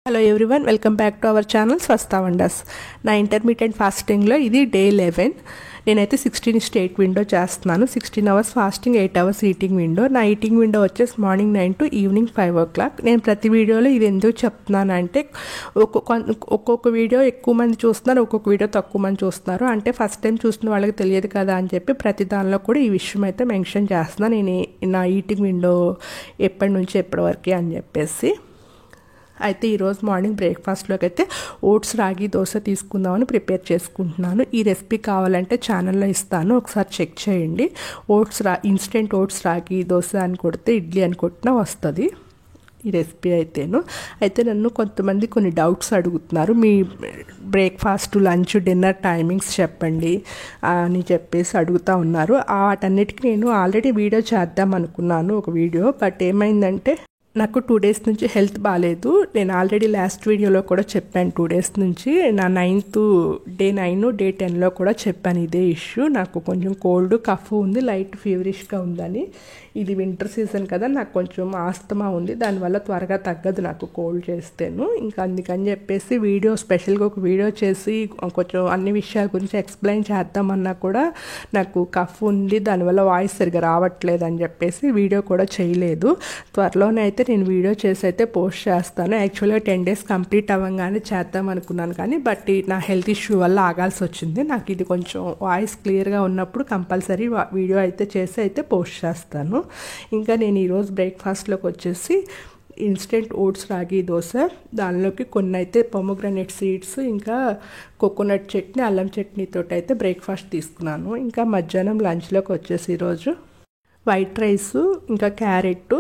Hello everyone, welcome back to our channel Swasthya wonders. నా intermediate ఫాస్టింగ్లో ఇది day 11. నేనైతే 16:8 window చేస్తున్నాను. 16 hours fasting, 8 hours eating window. నా eating window వచ్చేసి morning 9 to evening 5 o'clock. నేను ప్రతి వీడియోలో ఇది ఎందుకు చెప్తున్నానంటే ఒక్కొక్క వీడియో ఎక్కువ మంది చూస్తున్నారు, ఒక్కొక్క వీడియో తక్కువ మంది చూస్తున్నారు. అంటే ఫస్ట్ టైం చూస్తున్న వాళ్ళకి తెలియదు కదా అని చెప్పి ప్రతి దానిలో కూడా ఈ విషయం అయితే మెన్షన్ చేస్తున్నాను. నేను నా ఈటింగ్ విండో ఎప్పటి నుంచి ఎప్పటి వరకు అని చెప్పేసి. అయితే ఈరోజు మార్నింగ్ బ్రేక్ఫాస్ట్లోకి అయితే ఓట్స్ రాగి దోశ తీసుకుందామని ప్రిపేర్ చేసుకుంటున్నాను. ఈ రెసిపీ కావాలంటే ఛానల్లో ఇస్తాను, ఒకసారి చెక్ చేయండి. ఇన్స్టెంట్ ఓట్స్ రాగి దోశ అని కొడితే ఇడ్లీ అని కొట్టినా వస్తుంది ఈ రెసిపీ అయితే నన్ను కొంతమంది కొన్ని డౌట్స్ అడుగుతున్నారు. మీ బ్రేక్ఫాస్ట్, లంచ్, డిన్నర్ టైమింగ్స్ చెప్పండి అని చెప్పేసి అడుగుతూ ఉన్నారు. వాటన్నిటికీ నేను ఆల్రెడీ వీడియో చేద్దాం అనుకున్నాను, ఒక వీడియో. బట్ ఏమైందంటే నాకు 2 days నుంచి హెల్త్ బాగాలేదు. నేను ఆల్రెడీ లాస్ట్ వీడియోలో కూడా చెప్పాను 2 days నుంచి. నా డే 9 డే 10లో కూడా చెప్పాను ఇదే ఇష్యూ. నాకు కొంచెం కోల్డ్, కఫ్ ఉంది, లైట్ ఫీవరిష్గా ఉందని. ఇది వింటర్ సీజన్ కదా, నాకు కొంచెం ఆస్తమా ఉంది, దానివల్ల త్వరగా తగ్గదు నాకు కోల్డ్ చేస్తేను. ఇంకా అందుకని చెప్పేసి స్పెషల్గా ఒక వీడియో చేసి కొంచెం అన్ని విషయాల గురించి ఎక్స్ప్లెయిన్ చేద్దామన్నా కూడా నాకు కఫ్ ఉంది, దానివల్ల వాయిస్ సరిగా రావట్లేదు అని చెప్పేసి వీడియో కూడా చేయలేదు. త్వరలోనే అయితే నేను వీడియో చేసి అయితే పోస్ట్ చేస్తాను. యాక్చువల్గా 10 days కంప్లీట్ అవ్వగానే చేద్దాం అనుకున్నాను కానీ బట్ నా హెల్త్ ఇష్యూ వల్ల ఆగాల్సి వచ్చింది. నాకు ఇది కొంచెం వాయిస్ క్లియర్గా ఉన్నప్పుడు కంపల్సరీ వీడియో అయితే చేసి అయితే పోస్ట్ చేస్తాను. ఇంకా నేను ఈరోజు బ్రేక్ఫాస్ట్లోకి వచ్చేసి ఇన్స్టెంట్ ఓట్స్ రాగి దోశ, దానిలోకి కొన్ని అయితే పొమోగ్రానేట్ సీడ్స్, ఇంకా కోకోనట్ చట్నీ, అల్లం చట్నీతో అయితే బ్రేక్ఫాస్ట్ తీసుకున్నాను. ఇంకా మధ్యాహ్నం లంచ్లోకి వచ్చేసి ఈరోజు వైట్ రైస్, ఇంకా క్యారెట్.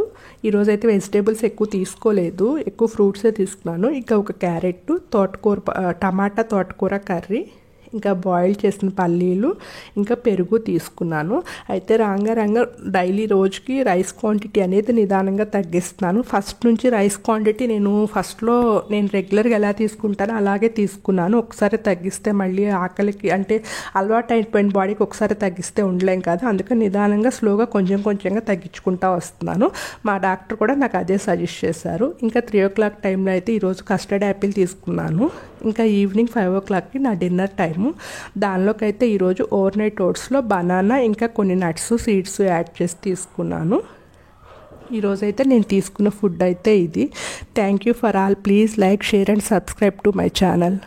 ఈరోజైతే వెజిటేబుల్స్ ఎక్కువ తీసుకోలేదు, ఎక్కువ ఫ్రూట్సే తీసుకున్నాను. ఇంకా ఒక క్యారెట్, టమాటా తోటకూర కర్రీ, ఇంకా బాయిల్ చేసిన పల్లీలు, ఇంకా పెరుగు తీసుకున్నాను. అయితే రాంగా డైలీ రోజుకి రైస్ క్వాంటిటీ అనేది నిదానంగా తగ్గిస్తున్నాను. ఫస్ట్ నుంచి రైస్ క్వాంటిటీ ఫస్ట్లో నేను రెగ్యులర్గా ఎలా తీసుకుంటానో అలాగే తీసుకున్నాను. ఒకసారి తగ్గిస్తే మళ్ళీ ఆకలికి, అంటే అలవాటు అయిపోయిన బాడీకి ఒకసారి తగ్గిస్తే ఉండలేం కదా, అందుకని నిదానంగా స్లోగా కొంచెంగా తగ్గించుకుంటూ వస్తున్నాను. మా డాక్టర్ కూడా నాకు అదే సజెస్ట్ చేశారు. ఇంకా 3 o'clock టైంలో అయితే ఈరోజు కస్టర్డ్ యాపిల్ తీసుకున్నాను. ఇంకా ఈవినింగ్ 5 o'clockకి నా డిన్నర్ టైము. దానిలోకైతే ఈరోజు ఓవర్ నైట్ ఓట్స్లో బనానా, ఇంకా కొన్ని నట్స్, సీడ్స్ యాడ్ చేసి తీసుకున్నాను. ఈరోజైతే నేను తీసుకున్న ఫుడ్ అయితే ఇది. Thank you for all. Please like, share and subscribe to my channel.